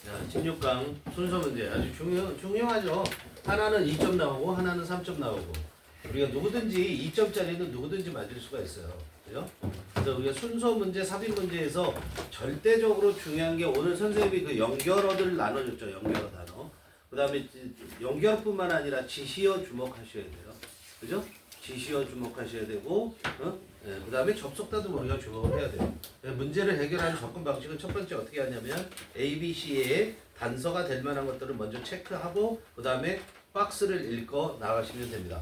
자, 16강 순서 문제 아주 중요하죠. 하나는 2점 나오고 하나는 3점 나오고 우리가 누구든지 2점짜리는 누구든지 맞을 수가 있어요. 그죠? 그래서 우리가 순서 문제, 삽입 문제에서 절대적으로 중요한 게 오늘 선생님이 그 연결어들 나눠줬죠. 연결어 단어. 그 다음에 연결어뿐만 아니라 지시어 주목하셔야 돼요. 그죠? 지시어 주목하셔야 되고, 네, 그 다음에 접속사도 우리가 주목을 해야 돼요. 문제를 해결하는 접근 방식은 첫 번째 어떻게 하냐면 A, B, C의 단서가 될 만한 것들을 먼저 체크하고 그 다음에 박스를 읽어 나가시면 됩니다.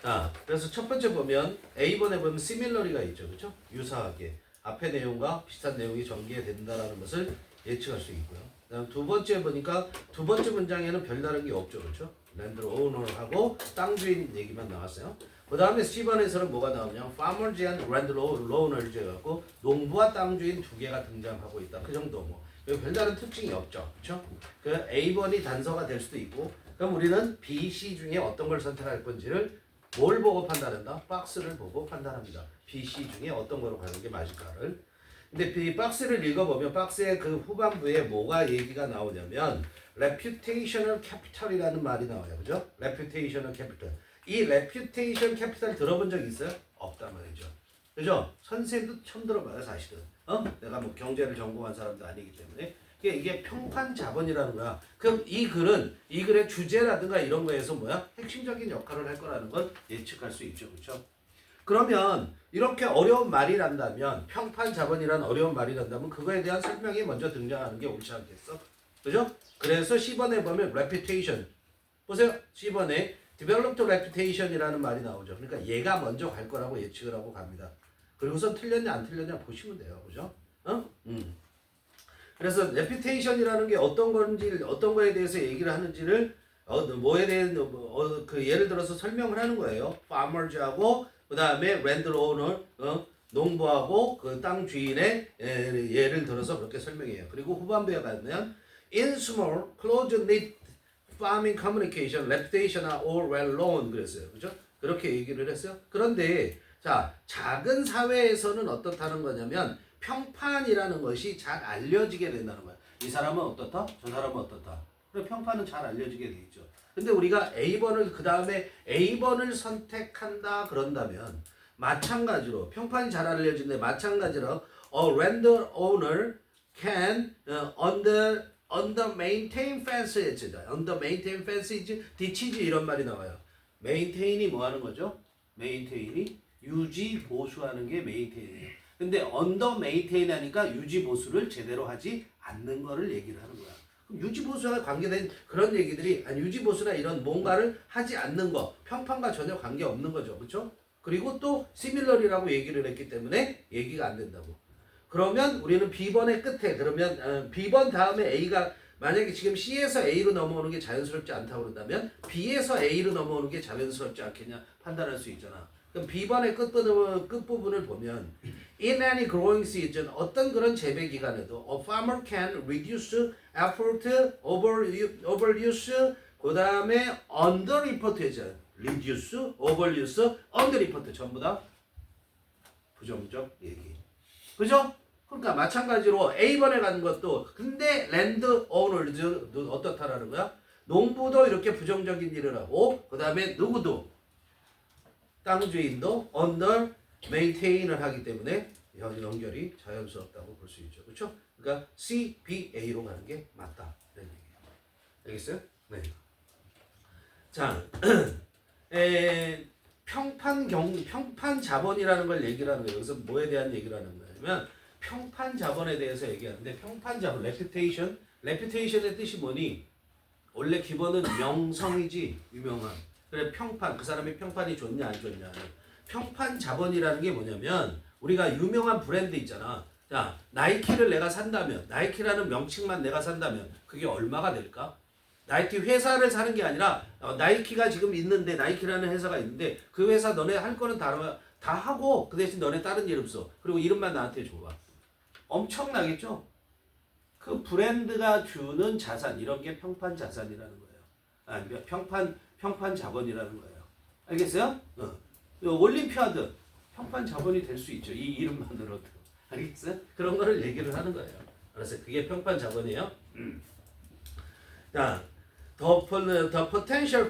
자, 그래서 첫 번째 보면 A번에 보면 similarly가 있죠. 그렇죠? 유사하게 앞의 내용과 비슷한 내용이 전개된다라는 것을 예측할 수 있고요. 그다음 두 번째 보니까 두 번째 문장에는 별다른 게 없죠. 그렇죠? 랜드 오너하고 땅 주인 얘기만 나왔어요. 그 다음에 C번에서는 뭐가 나오냐? Farmers and Landowners 해갖고 농부와 땅 주인 두 개가 등장하고 있다. 그 정도 뭐. 별다른 특징이 없죠. 그렇죠? 그 A번이 단서가 될 수도 있고 그럼 우리는 B, C 중에 어떤 걸 선택할 건지를 뭘 보고 판단한다? 박스를 보고 판단합니다. B, C 중에 어떤 거로 가는 게 맞을까를. 근데 이 박스를 읽어보면 박스의 그 후반부에 뭐가 얘기가 나오냐면 reputational capital이라는 말이 나와요. 그죠? reputational capital. 이 reputation capital 들어본 적 있어요? 없단 말이죠. 그죠? 선생님도 처음 들어봐요, 사실은. 내가 뭐 경제를 전공한 사람도 아니기 때문에. 이게 평판 자본이라는 거야. 그럼 이 글의 주제라든가 이런 거에서 뭐야? 핵심적인 역할을 할 거라는 건 예측할 수 있죠. 그렇죠? 그러면 이렇게 어려운 말이란다면 평판 자본이란 어려운 말이란다면 그거에 대한 설명이 먼저 등장하는 게 옳지 않겠어? 그죠? 그래서 C번에 보면 reputation 보세요. C번에 developed reputation이라는 말이 나오죠. 그러니까 얘가 먼저 갈 거라고 예측을 하고 갑니다. 그리고서 틀렸냐 안 틀렸냐 보시면 돼요. 그죠? 그래서 reputation이라는 게 어떤 건지 어떤 거에 대해서 얘기를 하는지를 뭐에 대해 그 예를 들어서 설명을 하는 거예요. farmers하고 그 다음에 landowner 농부하고 그 땅 주인의 예를 들어서 그렇게 설명해요. 그리고 후반부에 가면 in small close-knit farming communication reputation are all well known 그랬어요. 그죠? 그렇게 얘기를 했어요. 그런데 자 작은 사회에서는 어떻다는 거냐면 평판이라는 것이 잘 알려지게 된다는 거야. 이 사람은 어떻다? 저 사람은 어떻다. 그래 평판은 잘 알려지게 돼 있죠. 근데 우리가 A번을 그 다음에 A번을 선택한다 그런다면 마찬가지로 평판이 잘 알려지는데 마찬가지로 a landowner can under maintain fences under maintain fences ditches 이런 말이 나와요. maintain이 뭐 하는 거죠? maintain이 유지 보수하는 게 maintain이에요. 근데 under maintain 하니까 유지 보수를 제대로 하지 않는 거를 얘기를 하는 거야. 그럼 유지 보수와 관계된 그런 얘기들이 아니 유지 보수나 이런 뭔가를 하지 않는 거 평판과 전혀 관계 없는 거죠. 그렇죠? 그리고 또 similar이라고 얘기를 했기 때문에 얘기가 안 된다고. 그러면 우리는 B번의 끝에 그러면 B번 다음에 A가 만약에 지금 C에서 A로 넘어오는 게 자연스럽지 않다고 그런다면 B에서 A로 넘어오는 게 자연스럽지 않겠냐 판단할 수 있잖아. 그럼 B번의 끝부분을 보면 in any growing season 어떤 그런 재배 기간에도 a farmer can reduce effort, overuse 그 다음에 underreportage reduce, overuse, underreport 전부 다 부정적 얘기. 그죠? 그러니까 마찬가지로 A번에 가는 것도 근데 랜드 오너도 어떻다라는 거야? 농부도 이렇게 부정적인 일을 하고 그 다음에 누구도 땅 주인도 under maintain을 하기 때문에 연결이 자연스럽다고 볼 수 있죠. 그렇죠? 그러니까 C, B, A로 가는 게 맞다. 이런 얘기예요. 알겠어요? 네. 자, 평판 자본이라는 걸 얘기를 하는 거예요. 여기서 뭐에 대한 얘기를 하는 거냐면 평판 자본에 대해서 얘기하는데 평판 자본, reputation의 뜻이 뭐니? 원래 기본은 명성이지 유명한. 그래 평판, 그 사람의 평판이 좋냐 안 좋냐. 평판 자본이라는 게 뭐냐면 우리가 유명한 브랜드 있잖아. 자, 나이키를 내가 산다면 나이키라는 명칭만 내가 산다면 그게 얼마가 될까? 나이키 회사를 사는 게 아니라 나이키가 지금 있는데 나이키라는 회사가 있는데 그 회사 너네 할 거는 다 하고 그 대신 너네 다른 이름 써. 그리고 이름만 나한테 줘봐. 엄청나겠죠? 그 브랜드가 주는 자산 이런 게 평판 자산이라는 거예요. 아니 평판 자본이라는 거예요. 알겠어요? 올림피아드 평판 자본이 될 수 있죠. 이 이름만으로도. 알겠어요? 그런 거를 얘기를 하는 거예요. 알았어요? 그게 평판 자본이에요. 자, the potential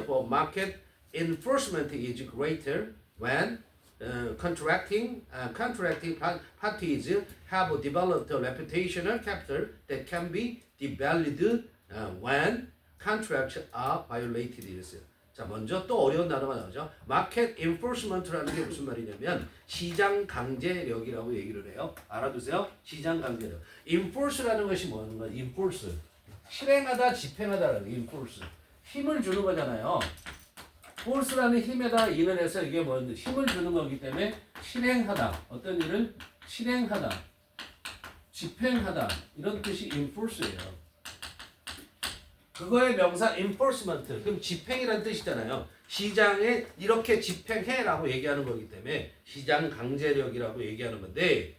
for market enforcement is greater when contracting parties have developed a reputational capital that can be devalued when contracts are violated. 이랬어요. 자, 먼저 또 어려운 단어가 나오죠. 마켓 인포스먼트라는 게 무슨 말이냐면 시장 강제력이라고 얘기를 해요. 알아두세요. 시장 강제력. 인포스라는 것이 뭐는 거야? 인포스. 실행하다, 집행하다라는 게 인포스. 힘을 주는 거잖아요. 포스라는 힘에다 인을 해서 이게 뭐 힘을 주는 거기 때문에 실행하다. 어떤 일을 실행하다, 집행하다 이런 뜻이 enforce예요. 그거의 명사 enforcement. 그럼 집행이라는 뜻이잖아요. 시장에 이렇게 집행해라고 얘기하는 거기 때문에 시장 강제력이라고 얘기하는 건데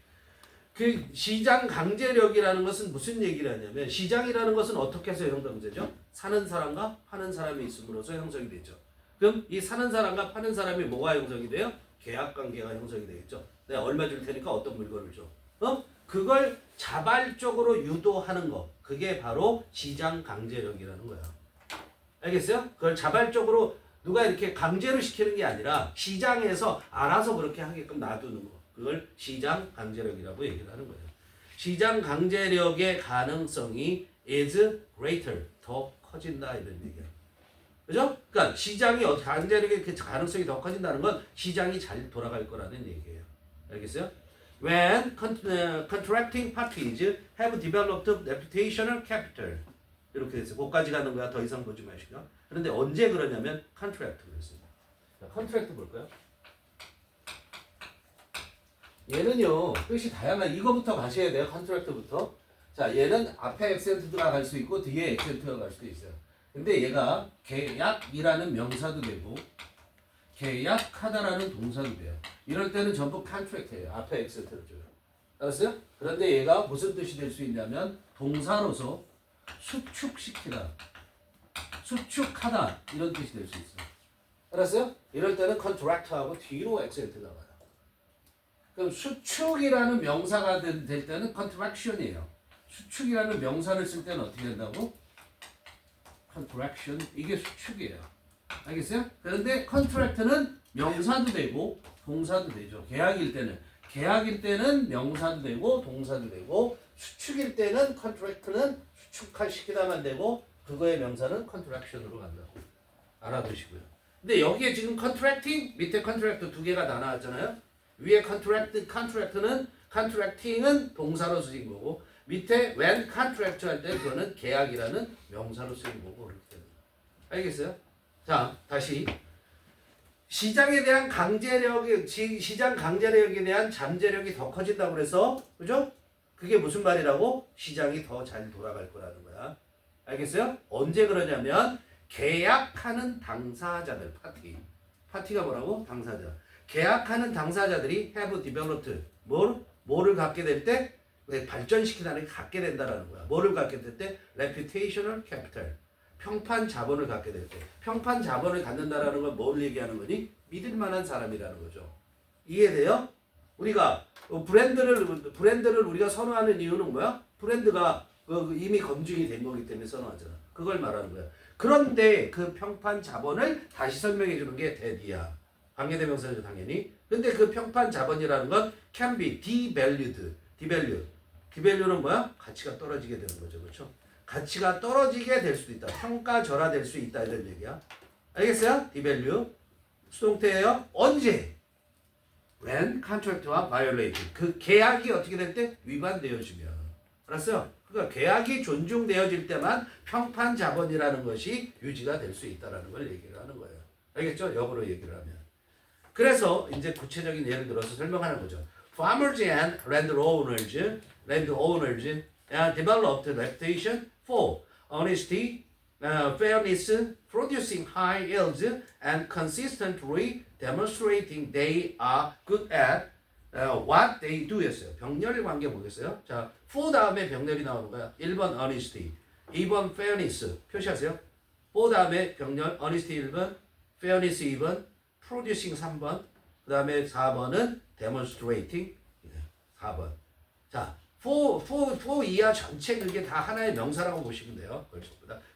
그 시장 강제력이라는 것은 무슨 얘기를 하냐면 시장이라는 것은 어떻게 해서 형성되죠? 사는 사람과 파는 사람이 있음으로써 형성이 되죠. 그럼 이 사는 사람과 파는 사람이 뭐가 형성이 돼요? 계약 관계가 형성이 되겠죠. 내가 얼마 줄 테니까 어떤 물건을 줘. 그걸 자발적으로 유도하는 거. 그게 바로 시장 강제력이라는 거야. 알겠어요? 그걸 자발적으로 누가 이렇게 강제로 시키는 게 아니라 시장에서 알아서 그렇게 하게끔 놔두는 거. 그걸 시장 강제력이라고 얘기를 하는 거예요. 시장 강제력의 가능성이 is greater. 더 커진다 이런 얘기야. 그죠? 그러니까 시장이 강제력의 그 가능성이 더 커진다는 건 시장이 잘 돌아갈 거라는 얘기예요. 알겠어요? When contracting parties have developed reputational capital 이렇게 됐어요. 거기까지 가는 거야. 더 이상 보지 마시고. 그런데 언제 그러냐면 contract로 했습니다. contract 볼까요? 얘는요 뜻이 다양한 이거부터 가셔야 돼요. contract부터. 자, 얘는 앞에 액센트가 갈 수 있고 뒤에 액센트가 갈 수도 있어요. 근데 얘가 계약이라는 명사도 되고 계약하다라는 동사도 돼요. 이럴 때는 전부 contract예요. 앞에 액센트를 줘요. 알았어요? 그런데 얘가 무슨 뜻이 될 수 있냐면 동사로서 수축시키다, 수축하다 이런 뜻이 될 수 있어요. 알았어요? 이럴 때는 contract하고 뒤로 액센트가 가요. 그럼 수축이라는 명사가 될 때는 contraction이에요. 수축이라는 명사를 쓸 때는 어떻게 된다고? contraction 이게 수축이에요. 알겠어요? 그런데 contract는 명사도 되고 동사도 되죠. 계약일 때는 명사도 되고 동사도 되고 수축일 때는 contract는 수축시키다만 되고 그거의 명사는 contraction으로 간다고 알아두시고요. 근데 여기에 지금 contracting 밑에 contract 두 개가 다 나왔잖아요. 위에 contract는 contracting은 동사로 쓰인 거고 밑에 when contract 할 때 그거는 계약이라는 명사로 쓰인 거고 그렇게 되는 거예요. 알겠어요? 자, 다시 시장에 대한 강제력이 시장 강제력에 대한 잠재력이 더 커진다고 그래서 그죠? 그게 무슨 말이라고? 시장이 더 잘 돌아갈 거라는 거야. 알겠어요? 언제 그러냐면 계약하는 당사자들 파티가 뭐라고? 당사자. 계약하는 당사자들이 have developed 뭐를 갖게 될 때 발전시키다는 게 갖게 된다라는 거야. 뭐를 갖게 될 때? reputational capital. 평판 자본을 갖게 될 때. 평판 자본을 갖는다라는 건 뭘 얘기하는 거니? 믿을 만한 사람이라는 거죠. 이해돼요? 우리가 브랜드를 우리가 선호하는 이유는 뭐야? 브랜드가 이미 검증이 된 거기 때문에 선호하잖아. 그걸 말하는 거야. 그런데 그 평판 자본을 다시 설명해 주는 게 대디야. 관계대명사죠, 당연히. 근데 그 평판 자본이라는 건 can be devalued. devalue는 뭐야? 가치가 떨어지게 되는 거죠. 그렇죠? 가치가 떨어지게 될 수도 있다. 평가절하될 수 있다. 이런 얘기야. 알겠어요? devalue. 수동태예요. 언제? when contract와 violated. 그 계약이 어떻게 될 때? 위반되어지면. 알았어요? 그러니까 계약이 존중되어질 때만 평판 자본이라는 것이 유지가 될 수 있다는 걸 얘기를 하는 거예요. 알겠죠? 역으로 얘기를 하면. 그래서 이제 구체적인 예를 들어서 설명하는 거죠. Farmers and landowners developed reputation for honesty, fairness, producing high yields, and consistently demonstrating they are good at what they do 였어요. 병렬 관계 보겠어요. 자, for 다음에 병렬이 나오는 거야. 1번 honesty, 2번 fairness 표시하세요. for 다음에 병렬 honesty 1번, fairness 2번, producing 3번, 그 다음에 4번은 demonstrating 4번. 자, for 이하 전체 그게 다 하나의 명사라고 보시면 돼요.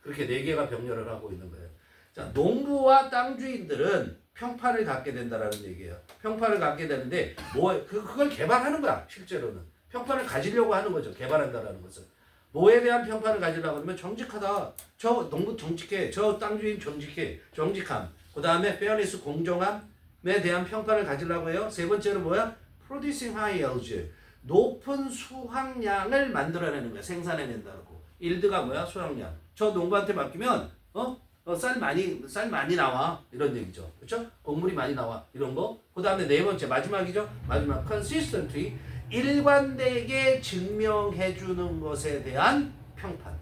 그렇게 네 개가 병렬을 하고 있는 거예요. 자, 농부와 땅 주인들은 평판을 갖게 된다라는 얘기예요. 평판을 갖게 되는데 그걸 개발하는 거야. 실제로는 평판을 가지려고 하는 거죠. 개발한다라는 것은 뭐에 대한 평판을 가지려고 하면 정직하다. 저 농부 정직해. 저 땅 주인 정직해. 정직함. 그 다음에 fairness 공정함에 대한 평판을 가지려고 해요. 세 번째로 뭐야? producing high yields. 높은 수확량을 만들어내는 거야. 생산해낸다고. 일드가 뭐야? 수확량. 저 농부한테 맡기면 쌀 많이 나와. 이런 얘기죠. 그렇죠? 곡물이 많이 나와. 이런 거. 그 다음에 네 번째 마지막이죠. 마지막 consistently 일관되게 증명해주는 것에 대한 평판.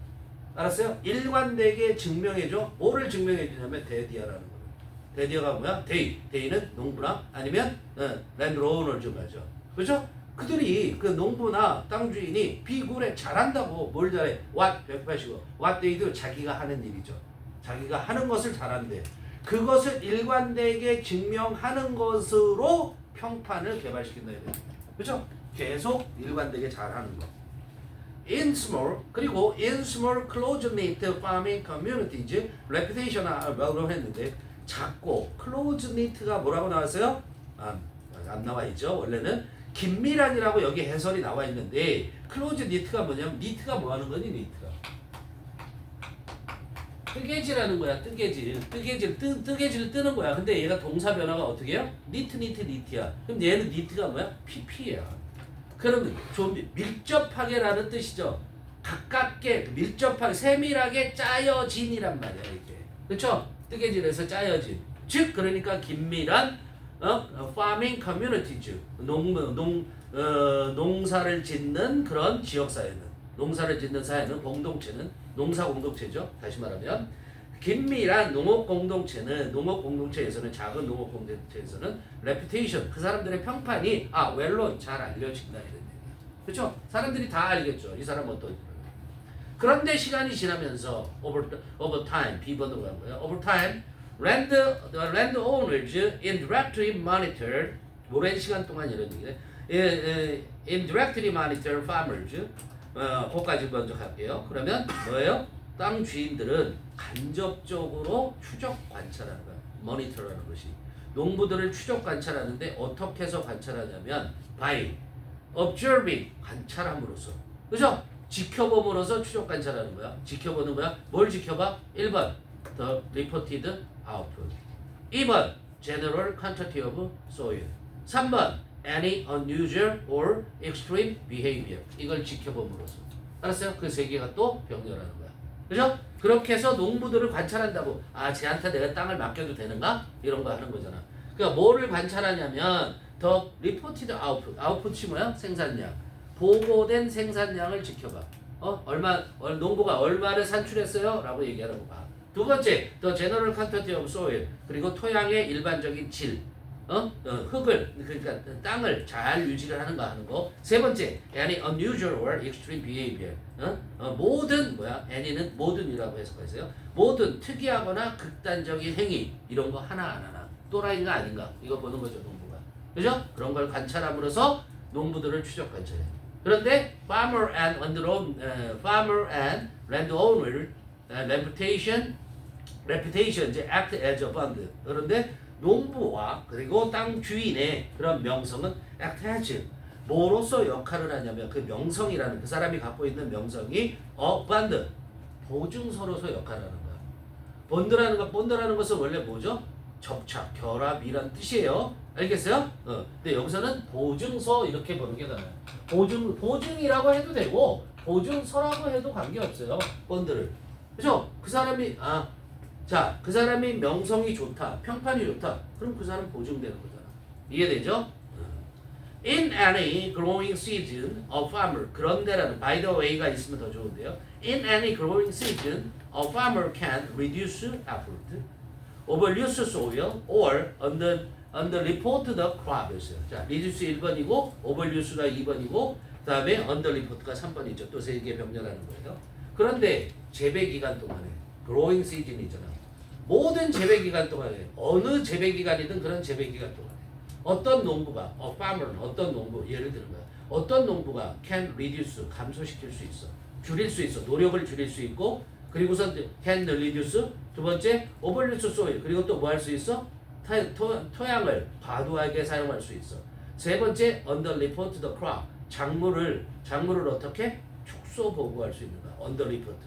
알았어요? 일관되게 증명해줘. 뭐를 증명해주냐면 데디아라는 거예요. 데디아가 뭐야? 데이는 농부나 아니면 랜드오너즈 가죠. 그렇죠? 그들이 그 농부나 땅 주인이 비굴에 잘한다고. 뭘 잘해? What 185. What they do 자기가 하는 일이죠. 자기가 하는 것을 잘한대. 그것을 일관되게 증명하는 것으로 평판을 개발시킨다. 그렇죠? 계속 일관되게 잘하는 거. In small 그리고 in small close-knit farming communities reputation 뭐라고 했는데 작고 close-knit가 뭐라고 나왔어요? 안 나와 있죠. 원래는 긴밀한이라고 여기 해설이 나와 있는데 close-knit가 뭐냐면 knit가 뭐 하는 거니? knit가 뜨개질하는 거야. 뜨개질 뜨는 거야. 근데 얘가 동사 변화가 어떻게 해요? knit야. 그럼 얘는 knit가 뭐야? pp야. 그럼 좀 밀접하게라는 뜻이죠. 가깝게 밀접하게 세밀하게 짜여진이란 말이야 이게. 그렇죠? 뜨개질에서 짜여진. 즉 그러니까 긴밀한 farming communities 농사를 짓는 그런 지역 사회는 농사를 짓는 사회는 공동체는 농사 공동체죠. 다시 말하면 긴밀한 농업 공동체에서는 작은 농업 공동체에서는 reputation 그 사람들의 평판이 웰로 잘 알려진다 이런 얘기예요. 그렇죠? 사람들이 다 알겠죠. 이 사람 어떤. 그런데 시간이 지나면서 over time 비번으로 한 거예요. over time land owners indirectly monitored 오랜 시간 동안 이런 얘기예요. indirectly monitor farmers 그거까지 먼저 갈게요. 그러면 뭐예요? 땅 주인들은 간접적으로 추적 관찰하는 거야. 모니터라는 것이. 농부들을 추적 관찰하는데 어떻게 해서 관찰하냐면 by observing 관찰함으로써. 그죠? 지켜봄으로써 추적 관찰하는 거야. 지켜보는 거야. 뭘 지켜봐? 1번 the reported output 2번 general quantity of soil 3번 any unusual or extreme behavior 이걸 지켜봄으로써. 알았어요? 그 세 개가 또 병렬하는 거야. 그죠? 그렇게 해서 농부들을 관찰한다고. 쟤한테 내가 땅을 맡겨도 되는가? 이런 거 하는 거잖아. 그러니까 뭐를 관찰하냐면 the reported output. output이 뭐야? 생산량. 보고된 생산량을 지켜봐. 농부가 얼마를 산출했어요? 라고 얘기하는 거 봐. 두 번째, the general quantity of soil. 그리고 토양의 일반적인 질. 흙을 그러니까 땅을 잘 유지를 하는가 하는 거. 세 번째, any unusual or extreme behavior. 모든 any는 모든이라고 해석했어요. 모든 특이하거나 극단적인 행위 이런 거 하나 안 하나. 또라이가 아닌가 이거 보는 거죠 농부가. 그죠? 그런 걸 관찰함으로써 농부들을 추적 관찰해. 그런데 farmer and landowner reputation 이제 act as a bond. 그런데 농부와 그리고 땅 주인의 그런 명성은 act as 뭐로서 역할을 하냐면 그 명성이라는 그 사람이 갖고 있는 명성이 bond 보증서로서 역할을 하는 거야. 본드라는 것은 원래 뭐죠? 접착, 결합이란 뜻이에요. 알겠어요? 근데 여기서는 보증서 이렇게 보는 게 나아요. 보증이라고 해도 되고 보증서라고 해도 관계없어요. 본드를. 그죠? 그 사람이 그 사람이 명성이 좋다, 평판이 좋다. 그럼 그 사람 보증되는 거잖아. 이해되죠? In any growing season, a farmer 그런데라는 by the way가 있으면 더 좋은데요. In any growing season, a farmer can reduce effort, overuse soil, or underreport the crops. 자, reduce 1번이고, overuse가 2번이고, 그 다음에 underreport가 3번이죠. 또 세 개 병렬하는 거예요. 그런데 재배 기간 동안에 growing season이잖아. 모든 재배 기간 동안에 어느 재배 기간이든 그런 재배 기간 동안에 어떤 농부가 farmer는 어떤 농부 예를 들면 어떤 농부가 can reduce 감소시킬 수 있어. 줄일 수 있어. 노력을 줄일 수 있고 그리고선 can reduce 두 번째 overuse soil 그리고 또 뭐 할 수 있어? 토양을 과도하게 사용할 수 있어. 세 번째 under report the crop 작물을 어떻게 축소 보고할 수 있는 거야. under report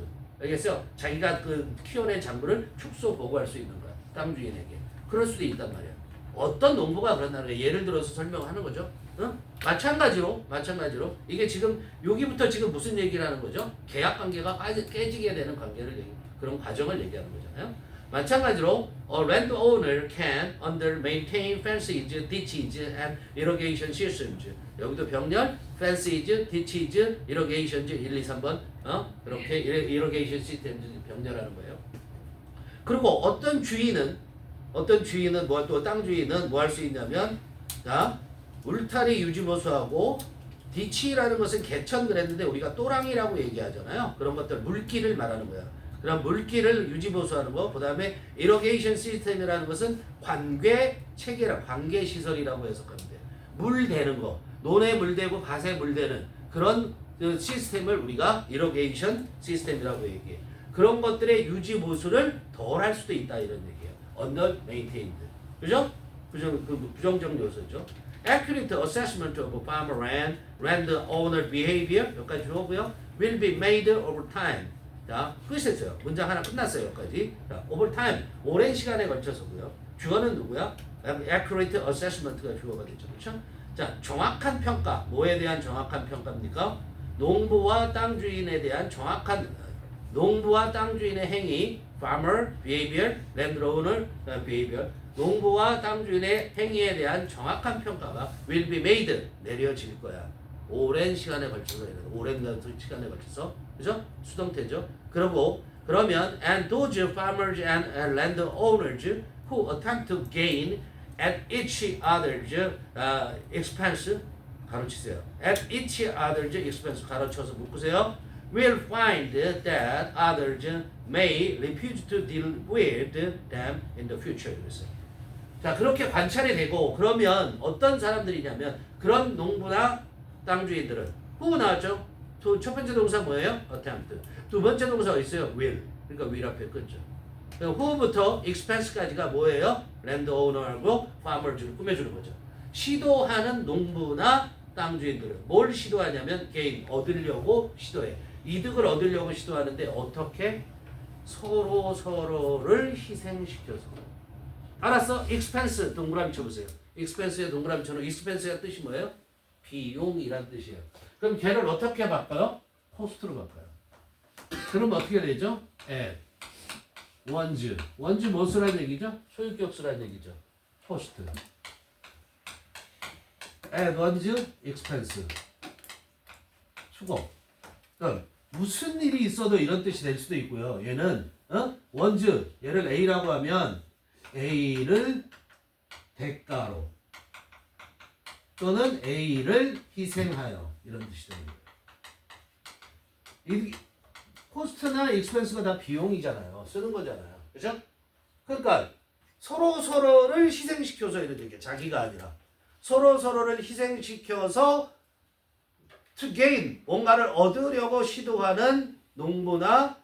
알겠어요? 자기가 그 키워낸 작물을 축소 보고할 수 있는 거야. 땅 주인에게. 그럴 수도 있단 말이야. 어떤 농부가 그런다는 거야. 예를 들어서 설명하는 거죠. 응? 마찬가지로 이게 지금 여기부터 지금 무슨 얘기를 하는 거죠? 계약 관계가 깨지게 되는 그런 과정을 얘기하는 거잖아요. 마찬가지로 a landowner can under maintain fences, ditches and irrigation systems. 여기도 병렬 fences, ditches, irrigations 1, 2, 3번 그렇게 irrigation systems 병렬하는 거예요. 그리고 어떤 주인은 뭐 또 땅 주인은 뭐 할 수 있냐면 자 울타리 유지보수하고 디치라는 것은 개천 그랬는데 우리가 또랑이라고 얘기하잖아요. 그런 것들 물길을 말하는 거야. 그럼 물길을 유지보수하는 거. 그 다음에 이러게이션 시스템이라는 것은 관계 체계라 관계 시설이라고 해석하면 돼. 물 대는 거, 논에 물 대고 밭에 물 대는 그런 시스템을 우리가 이러게이션 시스템이라고 얘기해. 그런 것들의 유지보수를 덜 할 수도 있다 이런 얘기예요. under maintained. 그죠? 부정적 요소죠. Accurate assessment of farmer land owner behavior 여기까지 주어고요. Will be made over time. 자, 끝이었어요. 문장 하나 끝났어요. 여기까지. 자, over time 오랜 시간에 걸쳐서고요. 주어는 누구야? Accurate assessment가 주어가 되죠. 그렇죠? 자, 정확한 평가. 뭐에 대한 정확한 평가입니까? 농부와 땅 주인에 대한 농부와 땅 주인의 행위, farmer behavior, landowner behavior. 농부와 땅 주인의 행위에 대한 정확한 평가가 will be made 내려질 거야. 오랜 시간에 걸쳐서 그죠? 수동태죠. 그러면 and those farmers and landowners who attempt to gain at each other's expense 가로치세요. at each other's expense 가로쳐서 묶으세요. will find that others may refuse to deal with them in the future. 그랬어요. 자, 그렇게 관찰이 되고 그러면 어떤 사람들이냐면 그런 농부나 땅 주인들은 who 나왔죠? 첫 번째 동사 뭐예요? attempt. 두 번째 동사 어디 있어요? will. 그러니까 will 앞에 끊죠. who부터 expense까지가 뭐예요? landowner하고 farmers를 꾸며주는 거죠. 시도하는 농부나 땅 주인들은 뭘 시도하냐면 gain, 얻으려고 시도해. 이득을 얻으려고 시도하는데 어떻게? 서로를 희생시켜서. 알았어? expense 동그라미 쳐보세요. expense에 동그라미 쳐놓은 expense의 뜻이 뭐예요? 비용이란 뜻이에요. 그럼 걔를 어떻게 바꿔요? cost로 바꿔요. 그럼 어떻게 되죠? at 원즈 뭐수란 얘기죠? 소유격수란 얘기죠. cost at 원즈 expense 수고. 그러니까 무슨 일이 있어도 이런 뜻이 될 수도 있고요. 얘는 원즈 얘를 A라고 하면 A를 대가로 또는 A를 희생하여 이런 뜻이 되는 거예요. 이 코스트나 익스펜스가 다 비용이잖아요. 쓰는 거잖아요. 그죠? 그러니까 서로를 희생시켜서 이런 얘기예요. 자기가 아니라 서로를 희생시켜서 to gain 뭔가를 얻으려고 시도하는 농부나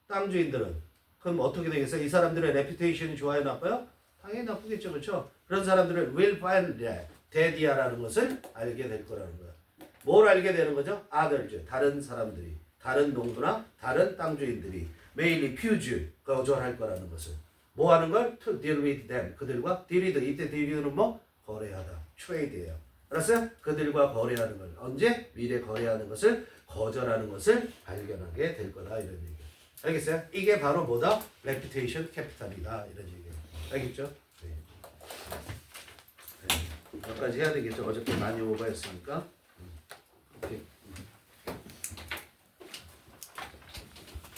땅 주인들은 그럼 어떻게 되겠어요? 이 사람들의 reputation이 좋아요, 나빠요? 당연히 나쁘겠죠, 그렇죠? 그런 사람들은 will find dead이라는 것을 알게 될 거라는 거야. 뭘 알게 되는 거죠? others, 다른 사람들이, 다른 농부나 다른 땅 주인들이 may refuse, 거절할 거라는 것을. 뭐 하는 걸? to deal with them, 그들과 deal with, 이때 deal은 뭐? 거래하다, trade예요. 알았어요? 그들과 거래하는 걸. 언제? 미래 거래하는 것을 거절하는 것을 발견하게 될 거다 이런 얘기. 알겠어요? 이게 바로 뭐다? reputation capital이다 이런 얘기예요. 알겠죠? 네. 여기까지 해야 되겠죠? 어저께 많이 오버했으니까.